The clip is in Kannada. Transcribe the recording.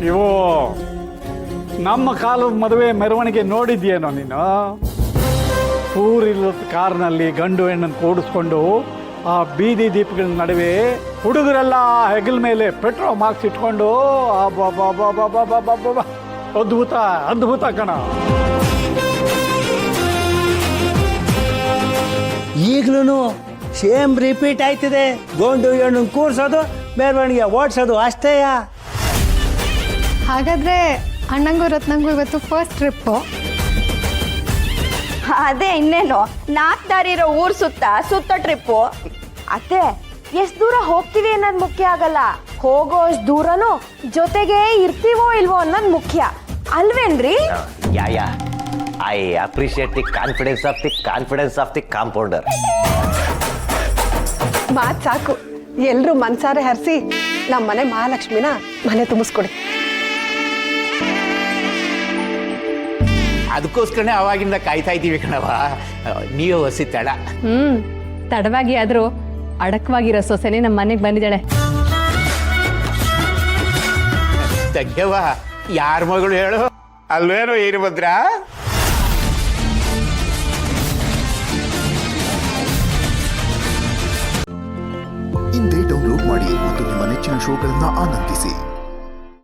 ಇವು ನಮ್ಮ ಕಾಲದ ಮದುವೆ ಮೆರವಣಿಗೆ ನೋಡಿದ್ಯೇನೋ ನೀನು? ಊರಿಲ್ಲದ ಕಾರ್ನಲ್ಲಿ ಗಂಡು ಹೆಣ್ಣನ್ನು ಕೂಡಿಸ್ಕೊಂಡು ಆ ಬೀದಿ ದೀಪಗಳ ನಡುವೆ ಹುಡುಗರೆಲ್ಲ ಹೆಗಲ ಮೇಲೆ ಪೆಟ್ರೋಲ್ ಮಾರ್ಕ್ಸ್ ಇಟ್ಕೊಂಡು ಅದ್ಭುತ ಅದ್ಭುತ ಕಣ. ಈಗ್ಲೂ ಸೇಮ್ ರಿಪೀಟ್ ಆಯ್ತಿದೆ. ಗೊಂಡು ಹೆಣ್ಣು ಕೂರ್ಸೋದು, ಮೆರವಣಿಗೆ ಓಡಿಸೋದು ಅಷ್ಟೇಯ. ಹಾಗಾದ್ರೆ ಅಣ್ಣಂಗೂ ರತ್ನಂಗೂ ಇವತ್ತು ಫಸ್ಟ್ ಟ್ರಿಪ್ಪು. ಅದೇ ಇನ್ನೇನು, 4 ದಾರಿ ಇರೋ ಊರ್ ಸುತ್ತ ಟ್ರಿಪ್ಪು. ಅತ್ತೆ, ಎಷ್ಟು ದೂರ ಹೋಗ್ತೀವಿ ಅನ್ನೋದು ಮುಖ್ಯ ಆಗಲ್ಲ, ಹೋಗೋ ಅಷ್ಟು ದೂರನೂ ಜೊತೆಗೆ ಇರ್ತೀವೋ ಇಲ್ವೋ ಅನ್ನೋದು ಮುಖ್ಯ ಅಲ್ವೇನ್ರಿ? Ya I appreciate the confidence of the compounder. ಮಾತು ಸಾಕು, ಎಲ್ರೂ ಮನ್ಸಾರೆ ಹರಿಸಿ ನಮ್ಮ ಮನೆ ಮಹಾಲಕ್ಷ್ಮಿನ ಮನೆ ತುಂಬಿಸ್ಕೊಡಿ. ಅದಕ್ಕೋಸ್ಕರನೇ ಅವಾಗಿಂದ ಕಾಯ್ತಾ ಇದ್ದೀವಿ ಕಣವ. ನೀವೇ ಹೊಸಿ ತಡ. ತಡವಾಗಿ ಆದ್ರೂ ಅಡಕವಾಗಿರೋ ಸೊಸೆನೆ ನಮ್ಮ ಮನೆಗೆ ಬಂದಿದ್ದಾಳೆ. ತಗ್ಗವ, ಯಾರ ಮಗಳು ಹೇಳು? ಅಲ್ವೇನೋ ವೀರಭದ್ರ? ಇಂದೇ ಡೌನ್ಲೋಡ್ ಮಾಡಿ ಮತ್ತು ನಿಮ್ಮ ನೆಚ್ಚಿನ ಶೋಗಳನ್ನ ಆನಂದಿಸಿ.